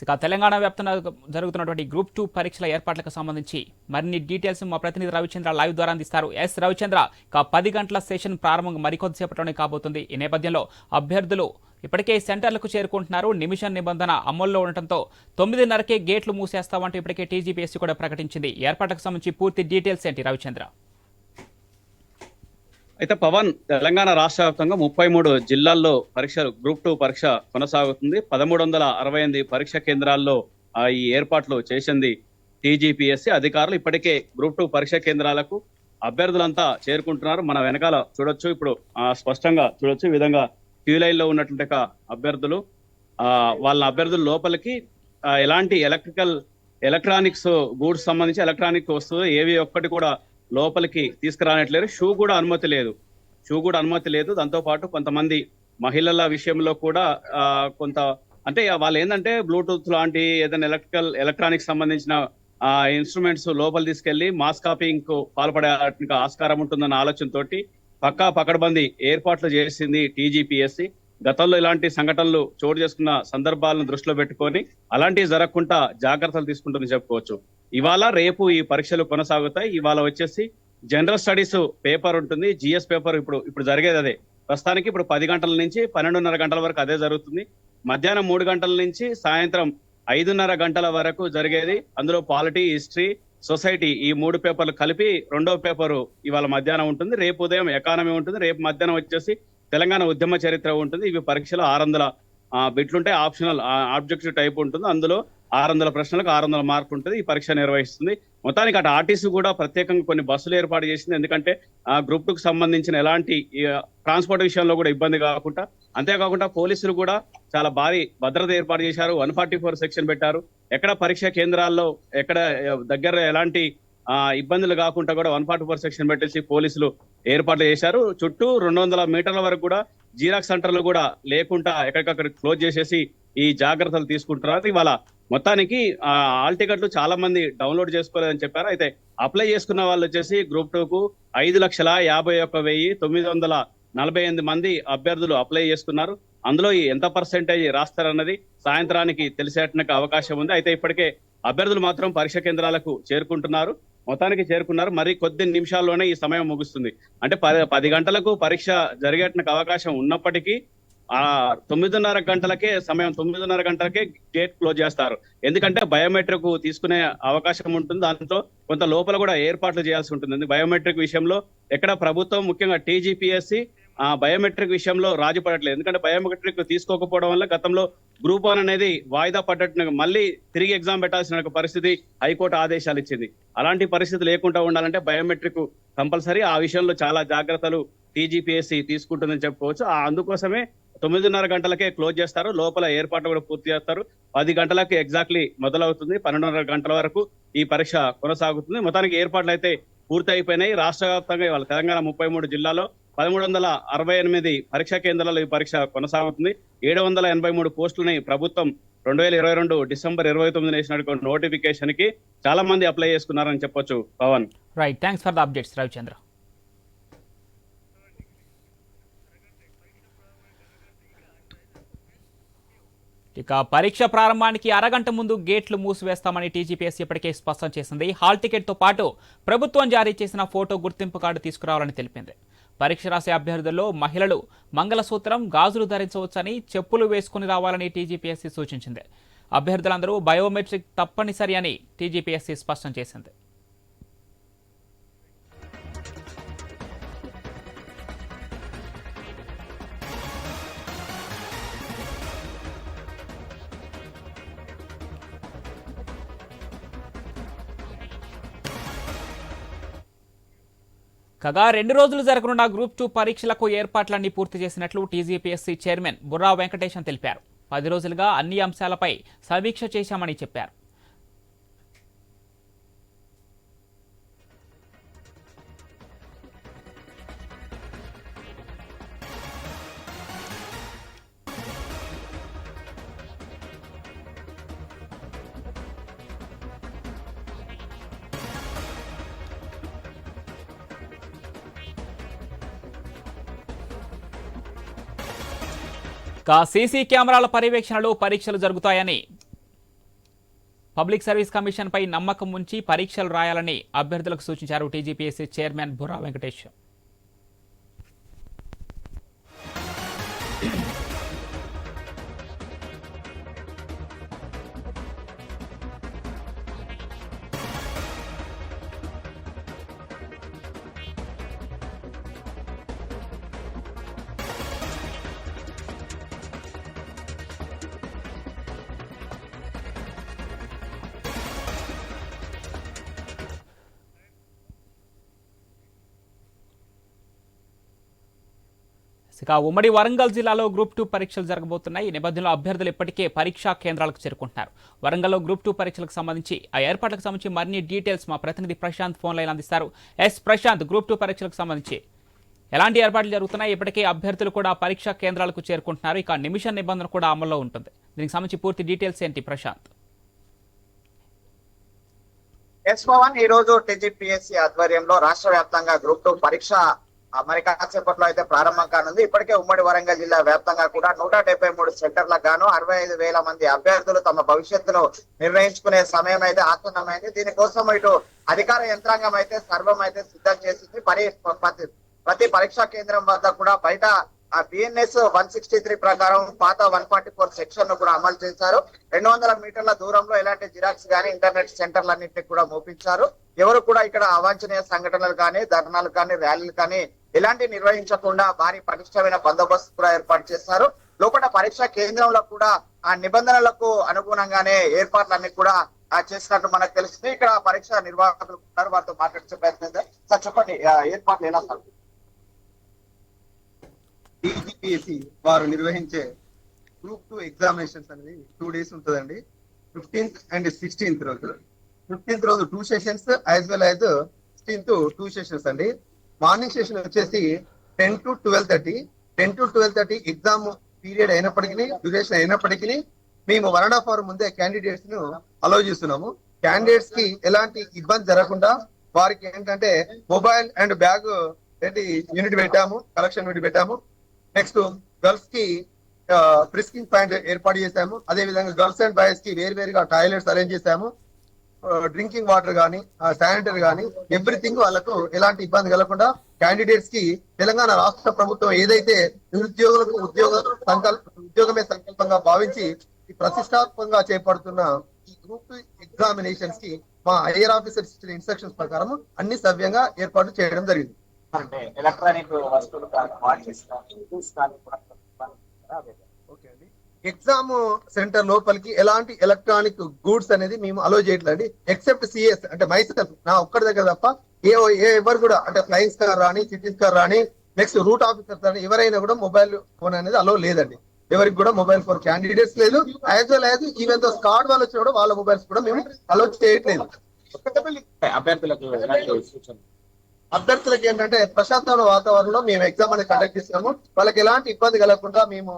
ఇక తెలంగాణ వ్యాప్తంగా జరుగుతున్నటువంటి గ్రూప్ 2 పరీక్షల ఏర్పాట్లకు సంబంధించి మరిన్ని డీటెయిల్స్ మా ప్రతినిధి రవిచంద్ర లైవ్ ద్వారా అందిస్తారు. రవిచంద్ర, ఇక 10 గంటల సెషన్ ప్రారంభం మరికొద్దిసేపట్లోనే కాబోతుంది. ఈ నేపథ్యంలో అభ్యర్థులు ఇప్పటికే సెంటర్లకు చేరుకుంటున్నారు. నిమిషం నిబంధన అమల్లో ఉండటంతో 9:30కే గేట్లు మూసేస్తామంటూ ఇప్పటికే టీజీపీఎస్సీ కూడా ప్రకటించింది. ఏర్పాట్లకు సంబంధించి పూర్తి డీటెయిల్స్ ఏంటి రవిచంద్ర? అయితే పవన్, తెలంగాణ రాష్ట్ర వ్యాప్తంగా 33 జిల్లాల్లో పరీక్షలు గ్రూప్ 2 పరీక్ష కొనసాగుతుంది. 1368 పరీక్ష కేంద్రాల్లో ఈ ఏర్పాట్లు చేసింది టీజీపీఎస్సీ అధికారులు. ఇప్పటికే గ్రూప్ 2 పరీక్ష కేంద్రాలకు అభ్యర్థులంతా చేరుకుంటున్నారు. మన వెనకాల చూడొచ్చు, ఇప్పుడు స్పష్టంగా చూడొచ్చు. ఈ విధంగా క్యూ లైన్ లో ఉన్నటువంటి అభ్యర్థులు వాళ్ళ అభ్యర్థుల లోపలికి ఎలాంటి ఎలక్ట్రానిక్స్ గూడ్స్ సంబంధించి ఎలక్ట్రానిక్ వస్తువులు ఏవి ఒక్కటి కూడా లోపలికి తీసుకురానట్లేరు. షూ కూడా అనుమతి లేదు. దాంతో పాటు కొంతమంది మహిళల విషయంలో కూడా కొంత అంటే వాళ్ళు ఏంటంటే బ్లూటూత్ లాంటి ఏదైనా ఎలక్ట్రానిక్స్ సంబంధించిన ఇన్స్ట్రుమెంట్స్ లోపల తీసుకెళ్లి మాస్ కాపీయింగ్ కు పాల్పడే ఆస్కారం ఉంటుందన్న ఆలోచనతోటి పకడ్బందీ ఏర్పాట్లు చేసింది టీజీపీఎస్సీ. గతంలో ఇలాంటి సంఘటనలు చోటు చేసుకున్న సందర్భాలను దృష్టిలో పెట్టుకొని అలాంటివి జరగకుండా జాగ్రత్తలు తీసుకుంటుందని చెప్పుకోవచ్చు. ఇవాళ రేపు ఈ పరీక్షలు కొనసాగుతాయి. ఇవాళ వచ్చేసి జనరల్ స్టడీస్ పేపర్ ఉంటుంది, జిఎస్ పేపర్ ఇప్పుడు జరిగేది అదే. ప్రస్తుతానికి ఇప్పుడు 10 గంటల నుంచి 12:30 గంటల వరకు అదే జరుగుతుంది. మధ్యాహ్నం 3 గంటల నుంచి సాయంత్రం 5:30 గంటల వరకు జరిగేది. అందులో పాలిటీ, హిస్టరీ, సొసైటీ ఈ 3 పేపర్లు కలిపి 2వ పేపరు ఇవాళ మధ్యాహ్నం ఉంటుంది. రేపు ఉదయం ఎకానమీ ఉంటుంది. రేపు మధ్యాహ్నం వచ్చేసి తెలంగాణ ఉద్యమ చరిత్ర ఉంటుంది. ఇవి పరీక్షలు 600 బిట్లుంటే ఆప్షనల్ ఆబ్జెక్టివ్ టైప్ ఉంటుంది. అందులో 600 ప్రశ్నలకు 600 మార్కులు ఉంటుంది. ఈ పరీక్ష నిర్వహిస్తుంది. మొత్తానికి అటు ఆర్టీసీ కూడా ప్రత్యేకంగా కొన్ని బస్సులు ఏర్పాటు చేసింది. ఎందుకంటే గ్రూప్ 2కు సంబంధించిన ఎలాంటి ట్రాన్స్పోర్ట్ విషయంలో కూడా ఇబ్బంది కాకుండా, అంతేకాకుండా పోలీసులు కూడా చాలా భారీ భద్రత ఏర్పాటు చేశారు. 144 సెక్షన్ పెట్టారు. ఎక్కడ పరీక్ష కేంద్రాల్లో ఎక్కడ దగ్గర ఎలాంటి ఇబ్బందులు కాకుండా కూడా 144 సెక్షన్ పెట్టేసి పోలీసులు ఏర్పాట్లు చేశారు. చుట్టూ 200 మీటర్ల వరకు కూడా జీరాక్స్ సెంటర్లు కూడా లేకుండా ఎక్కడికక్కడ క్లోజ్ చేసేసి ఈ జాగ్రత్తలు తీసుకుంటున్నారు. ఇవాళ మొత్తానికి ఆల్ టికెట్లు చాలా మంది డౌన్లోడ్ చేసుకోలేదని చెప్పారు. అయితే అప్లై చేసుకున్న వాళ్ళు వచ్చేసి గ్రూప్ 2కు 5,51,948 మంది అభ్యర్థులు అప్లై చేసుకున్నారు. అందులో ఎంత పర్సెంటేజ్ రాస్తారన్నది సాయంత్రానికి తెలిసేట అవకాశం ఉంది. అయితే ఇప్పటికే అభ్యర్థులు మాత్రం పరీక్ష కేంద్రాలకు మొత్తానికి చేరుకున్నారు. మరి కొద్ది నిమిషాల్లోనే ఈ సమయం ముగుస్తుంది. అంటే 10 గంటలకు పరీక్ష జరిగేట అవకాశం ఉన్నప్పటికీ 9:30 గంటలకే 9:30 గంటలకే గేట్ క్లోజ్ చేస్తారు. ఎందుకంటే బయోమెట్రిక్ తీసుకునే అవకాశం ఉంటుంది. దాంతో కొంత లోపల కూడా ఏర్పాట్లు చేయాల్సి ఉంటుంది. బయోమెట్రిక్ విషయంలో ఎక్కడ ప్రభుత్వం, ముఖ్యంగా టీజీపీఎస్సీ బయోమెట్రిక్ విషయంలో రాజీ పడట్లేదు. ఎందుకంటే బయోమెట్రిక్ తీసుకోకపోవడం వల్ల గతంలో గ్రూప్ 1 అనేది వాయిదా పడ్డట్టు మళ్ళీ తిరిగి ఎగ్జామ్ పెట్టాల్సిన పరిస్థితి హైకోర్టు ఆదేశాలు ఇచ్చింది. అలాంటి పరిస్థితి లేకుండా ఉండాలంటే బయోమెట్రిక్ కంపల్సరీ. ఆ విషయంలో చాలా జాగ్రత్తలు టీజీపీఎస్సీ తీసుకుంటుందని చెప్పుకోవచ్చు. అందుకోసమే 9:30 గంటలకే క్లోజ్ చేస్తారు. లోపల ఏర్పాట్లు కూడా పూర్తి చేస్తారు. 10 గంటలకు ఎగ్జాక్ట్లీ మొదలవుతుంది. 12:30 గంటల వరకు ఈ పరీక్ష కొనసాగుతుంది. మొత్తానికి ఏర్పాట్లు అయితే పూర్తి అయిపోయినాయి. రాష్ట్ర వ్యాప్తంగా ఇవాళ తెలంగాణ 33 జిల్లాలో 1368 పరీక్షా కేంద్రాల్లో ఈ పరీక్ష కొనసాగుతుంది. 783 పోస్టులని ప్రభుత్వం 2022 డిసెంబర్ 29 వేసినటువంటి నోటిఫికేషన్ కి చాలా మంది అప్లై చేసుకున్నారని చెప్పొచ్చు. Pavan, right, thanks for the updates Ravichandra. ఇక పరీక్ష ప్రారంభానికి అరగంట ముందు గేట్లు మూసివేస్తామని టీజీపీఎస్సీ ఇప్పటికే స్పష్టం చేసింది. హాల్ టికెట్తో పాటు ప్రభుత్వం జారీ చేసిన ఫోటో గుర్తింపు కార్డు తీసుకురావాలని తెలిపింది. పరీక్ష రాసే అభ్యర్థుల్లో మహిళలు మంగళసూత్రం, గాజులు ధరించవచ్చని, చెప్పులు వేసుకుని రావాలని టీజీపీఎస్సీ సూచించింది. అభ్యర్థులందరూ బయోమెట్రిక్ తప్పనిసరి అని టీజీపీఎస్సీ స్పష్టం చేసింది. కాగా 2 రోజులు జరగనున్న గ్రూప్ 2 పరీక్షలకు ఏర్పాట్లన్నీ పూర్తి చేసినట్లు టీజీపీఎస్సీ చైర్మన్ బుర్రా వెంకటేశం తెలిపారు. 10 రోజులుగా అన్ని అంశాలపై సమీక్ష చేశామని చెప్పారు. సీసీ కెమెరాల పర్యవేక్షణలో పరీక్షలు జరుగుతాయని పబ్లిక్ సర్వీస్ కమిషన్ పై నమ్మకం ఉంచి పరీక్షలు రాయాలని అభ్యర్థులకు సూచించారు టీజీపీఎస్సీ చైర్మన్ బుర్రా వెంకటేష్. ఇక ఉమ్మడి వరంగల్ జిల్లాలో గ్రూప్ 2 పరీక్షలు జరగబోతున్నాయి. ఈ నేపథ్యంలో అభ్యర్థులు ఇప్పటికే పరీక్షా కేంద్రాలకు చేరుకుంటున్నారు. వరంగల్లో గ్రూప్ 2 పరీక్షలకు సంబంధించి ఆ ఏర్పాట్లకు సంబంధించి మరిన్ని డీటెయిల్స్ మా ప్రతినిధి ప్రశాంత్ ఫోన్ లైన్ అందిస్తారు. ప్రశాంత్, గ్రూప్ 2 పరీక్షలకు సంబంధించి ఎలాంటి ఏర్పాట్లు జరుగుతున్నాయి? ఇప్పటికే అభ్యర్థులు కూడా పరీక్షా కేంద్రాలకు చేరుకుంటున్నారు. ఇక నిమిషం నిబంధన కూడా అమల్లో ఉంటుంది. దీనికి సంబంధించి పూర్తి డీటెయిల్స్ ఏంటి ప్రశాంత్? పవన్, ఈ రోజు టీజీపీఎస్సీ ఆధ్వర్యంలో రాష్ట్ర వ్యాప్తంగా గ్రూప్ 2 పరీక్ష మరి కాసేపట్లో అయితే ప్రారంభం కానుంది. ఇప్పటికే ఉమ్మడి వరంగల్ జిల్లా వ్యాప్తంగా కూడా 173 సెంటర్లకు గాను 65,000 మంది అభ్యర్థులు తమ భవిష్యత్తును నిర్ణయించుకునే సమయం అయితే ఆసన్నమైంది. దీనికోసం ఇటు అధికార యంత్రాంగం అయితే సర్వం అయితే సిద్ధం చేసింది. ప్రతి పరీక్షా కేంద్రం వద్ద కూడా బయట ఆ బిఎన్ఎస్ 163 ప్రకారం పాత 144 సెక్షన్ ను కూడా అమలు చేశారు. 200 మీటర్ల దూరంలో ఎలాంటి జిరాక్స్ గానీ ఇంటర్నెట్ సెంటర్లన్నింటినీ కూడా మోపించారు. ఎవరు కూడా ఇక్కడ అవాంఛనీయ సంఘటనలు కానీ, ధర్నాలు కానీ, ర్యాలీలు కానీ ఎలాంటి నిర్వహించకుండా భారీ పటిష్టమైన బందోబస్తు కూడా ఏర్పాటు చేశారు. లోపల పరీక్షా కేంద్రంలో కూడా ఆ నిబంధనలకు అనుగుణంగానే ఏర్పాట్లన్నీ కూడా చేసినట్టు మనకు తెలుస్తుంది. ఇక్కడ పరీక్ష నిర్వాహకులు ఉన్నారు, వారితో మాట్లాడే ప్రయత్నం. సార్ చెప్పండి, ఏర్పాట్లు ఎలా సార్? టీజీపీఎస్సీ వారు నిర్వహించే గ్రూప్ 2 ఎగ్జామినేషన్స్ అనేది 2 days ఉంటుందండి. 15th and 16th రోజు. 15th రోజు 2 sessions as well as 16th 2 sessions అండి. మార్నింగ్ సెషన్ వచ్చేసి 10 to 12:30. 10 to 12:30 ఎగ్జామ్ పీరియడ్ అయినప్పటికీ, డ్యూరేషన్ అయినప్పటికీ మేము 1.5 hour ముందే క్యాండిడేట్స్ ను అలౌ చేస్తున్నాము. క్యాండిడేట్స్ కి ఎలాంటి ఇబ్బంది జరగకుండా వారికి ఏంటంటే మొబైల్ అండ్ బ్యాగ్ యూనిట్ పెట్టాము, కలెక్షన్ యూనిట్ పెట్టాము. నెక్స్ట్ గర్ల్స్ కి ప్రిస్కింగ్ పాయింట్ ఏర్పాటు చేశాము. అదే విధంగా గర్ల్స్ అండ్ బాయ్స్ కి వేరువేరుగా టాయిలెట్స్ అరేంజ్ చేశాము. డ్రింకింగ్ వాటర్ కానీ, శానిటరీ కానీ ఎవ్రీథింగ్ వాళ్ళకు ఎలాంటి ఇబ్బంది కలగకుండా క్యాండిడేట్స్ కి తెలంగాణ రాష్ట్ర ప్రభుత్వం ఏదైతే నిరుద్యోగులకు ఉద్యోగమే సంకల్పంగా భావించి ఈ ప్రతిష్టాత్మకంగా చేపడుతున్న ఈ గ్రూప్ 2 ఎగ్జామినేషన్స్ కి మా ఐఆర్ ఆఫీసర్స్ ఇచ్చిన ఇన్స్ట్రక్షన్స్ ప్రకారం అన్ని సవ్యంగా ఏర్పాటు చేయడం జరిగింది. అంటే ఎలక్ట్రానిక్ వస్తువులు ఓకే అండి. ఎగ్జామ్ సెంటర్ లోపలికి ఎలాంటి ఎలక్ట్రానిక్ గూడ్స్ అనేది మేము అలో చేయట్లేదు, ఎక్సెప్ట్ సిఎస్ అంటే మైసెల్ఫ్ నా ఒక్కడి దగ్గర తప్ప ఎవరు కూడా అంటే ఫ్లయింగ్ స్కార్ రాని, సిటీ స్కార్ రాని, నెక్స్ట్ రూట్ ఆఫీసర్స్ రాని ఎవరైనా కూడా మొబైల్ ఫోన్ అనేది అలో లేదండి. ఎవరికి కూడా మొబైల్ ఫోన్ క్యాండిడేట్స్ లేదు. As well as even though scared వాళ్ళు వచ్చినా కూడా వాళ్ళ మొబైల్స్ కూడా మేము అలో చేయట్లేదు. అభ్యర్థులకి ఏంటంటే ప్రశాంతమైన వాతావరణంలో మేము ఎగ్జామ్ అనేది కండక్ట్ చేస్తున్నాము. వాళ్ళకి ఎలాంటి ఇబ్బంది కలగకుండా మేము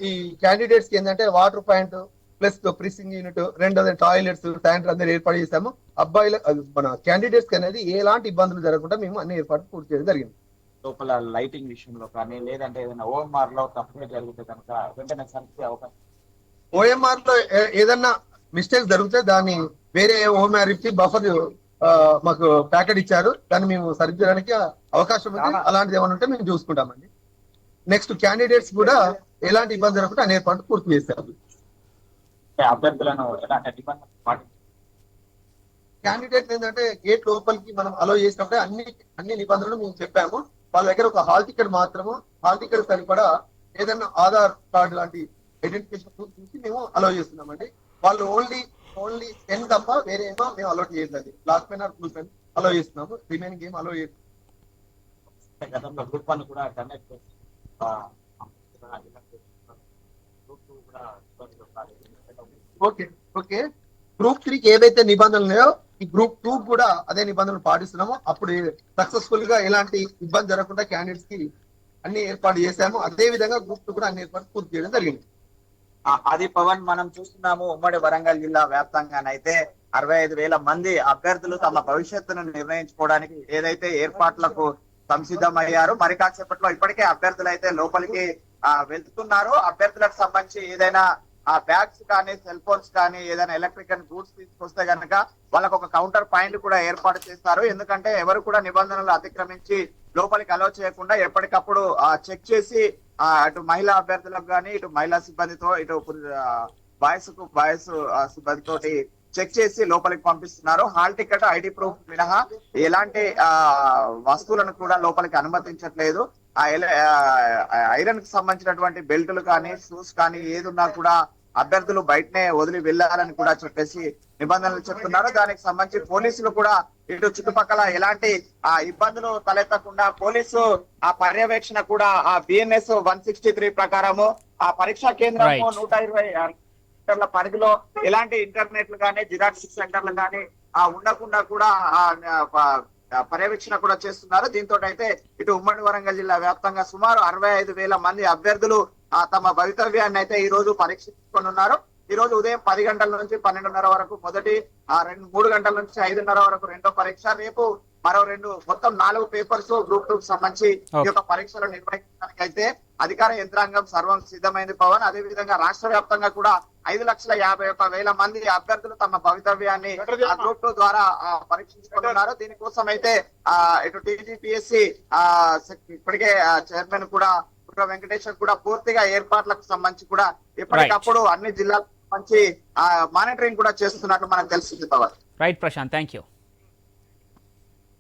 ఈ క్యాండిడేట్స్ కి ఏంటంటే వాటర్ పాయింట్ ప్లస్ ప్రిసింగ్ యూనిట్, రెండోది టాయిలెట్స్, శానిటరీ అందరూ ఏర్పాటు చేశాము. అబ్బాయిల మన క్యాండిడేట్స్ కి అనేది ఎలాంటి ఇబ్బందులు జరగకుండా మేము అన్ని ఏర్పాట్లు పూర్తి చేయడం జరిగింది. లోపల లైటింగ్ విషయంలో కానీ, లేదంటే ఏదైనా ఓఎంఆర్ లో తప్పుగా జరిగితే కనుక వెంటనే సరిచే అవకాశం. ఓఎంఆర్ లో ఏదన్నా మిస్టేక్స్ జరిగితే దాన్ని వేరే ఓఎంఆర్ ఇచ్చి బఫర్ మాకు ప్యాకెట్ ఇచ్చారు, దాన్ని మేము సరిచేయడానికి అవకాశం ఉంది. అలాంటిది ఏమైనా ఉంటే మేము చూసుకుంటామండి. నెక్స్ట్ క్యాండిడేట్స్ కూడా ఎలాంటి ఇబ్బంది జరగకుండా అనే ఏర్పాటు పూర్తి చేశారు. క్యాండిడేట్ ఏంటంటే గేట్ లోపలికి మనం అలో చేసినప్పుడే అన్ని నిబంధనలు మేము చెప్పాము. వాళ్ళ దగ్గర ఒక హాల్ టికెట్ మాత్రము, హాల్ టికెట్ సరిపడా ఏదైనా ఆధార్ కార్డు లాంటి ఐడెంటిఫికేషన్ ప్రూఫ్ చూసి మేము అలో చేస్తున్నామండి. వాళ్ళు ఓన్లీ పెన్ తప్ప వేరే ఏమో మేము అలౌట్ చేయట్లేదు. Black pen or blue pen allow చేస్తున్నాము, రిమైనింగ్ ఏం అలో చేయట్లేదు. ఓకే గ్రూప్ 3కి ఏవైతే నిబంధనలు ఉన్నాయో ఈ గ్రూప్ 2 కూడా అదే నిబంధనలు పాటిస్తున్నాము. అప్పుడు సక్సెస్ఫుల్ గా ఎలాంటి ఇబ్బంది జరగకుండా క్యాండిడేట్స్ కి అన్ని ఏర్పాటు చేశాము. అదే విధంగా గ్రూప్ 2 కూడా అన్ని ఏర్పాటు పూర్తి చేయడం జరిగింది. అది పవన్, మనం చూస్తున్నాము ఉమ్మడి వరంగల్ జిల్లా వ్యాప్తంగానైతే 65,000 మంది అభ్యర్థులు తమ భవిష్యత్తును నిర్ణయించుకోవడానికి ఏదైతే ఏర్పాట్లకు సంసిద్ధమయ్యారు. మరి కాసేపట్లో ఇప్పటికే అభ్యర్థులు అయితే లోపలికి వెళ్తున్నారు. అభ్యర్థులకు సంబంధించి ఏదైనా ఆ బ్యాగ్స్ కానీ సెల్ ఫోన్స్ కానీ ఏదైనా ఎలక్ట్రికల్ గూడ్స్ తీసుకొస్తే గనక వాళ్ళకు ఒక కౌంటర్ పాయింట్ కూడా ఏర్పాటు చేస్తారు. ఎందుకంటే ఎవరు కూడా నిబంధనలు అతిక్రమించి లోపలికి అలౌ చేయకుండా ఎప్పటికప్పుడు చెక్ చేసి అటు మహిళా అభ్యర్థులకు కానీ ఇటు మహిళా సిబ్బందితో ఇటు బాయ్స్ సిబ్బందితో చెక్ చేసి లోపలికి పంపిస్తున్నారు. హాల్ టికెట్ ఐడి ప్రూఫ్ మినహా ఎలాంటి వస్తువులను కూడా లోపలికి అనుమతించట్లేదు. ఐరన్ కి సంబంధించినటువంటి బెల్టులు కానీ షూస్ కానీ ఏదున్నా కూడా అభ్యర్థులు బయటనే వదిలి వెళ్ళాలని కూడా చెప్పేసి నిబంధనలు చెప్తున్నారు. దానికి సంబంధించి పోలీసులు కూడా ఇటు చుట్టుపక్కల ఎలాంటి ఇబ్బందులు తలెత్తకుండా పోలీసు పర్యవేక్షణ కూడా బిఎన్ఎస్ 163 ప్రకారము పరీక్షా కేంద్రం 120 మీటర్ల పరిధిలో ఎలాంటి ఇంటర్నెట్లు కానీ జిరాక్స్ సెంటర్లు కానీ ఉండకుండా కూడా పర్యవేక్షణ కూడా చేస్తున్నారు. దీంతో అయితే ఇటు ఉమ్మడి వరంగల్ జిల్లా వ్యాప్తంగా సుమారు 65,000 మంది అభ్యర్థులు తమ భవితవ్యాన్ని అయితే ఈ రోజు పరీక్షించుకున్నారు. ఈ రోజు ఉదయం 10 గంటల నుంచి 12:30 వరకు మొదటి 3 గంటల నుంచి 5:30 వరకు రెండో పరీక్ష, రేపు మరో 2 మొత్తం 4 పేపర్స్ గ్రూప్ 2 కు సంబంధించి ఈ యొక్క పరీక్షలు నిర్వహించడానికి అయితే అధికార యంత్రాంగం సర్వం సిద్ధమైంది పవన్. అదే విధంగా రాష్ట్ర వ్యాప్తంగా కూడా 5,51,000 మంది అభ్యర్థులు తమ భవితవ్యాన్ని గ్రూప్ 2 ద్వారా పరీక్షించుకుంటున్నారు. దీనికోసం అయితే ఇటు టీజీపీఎస్సీ ఇప్పటికే చైర్మన్ కూడా వెంకటేశ్వర్ కూడా పూర్తిగా ఏర్పాట్లకు సంబంధించి కూడా ఎప్పటికప్పుడు అన్ని జిల్లాలకు సంబంధించి మానిటరింగ్ కూడా చేస్తున్నట్లు మనకు తెలిసింది Pavan. Right Prashanth, thank you.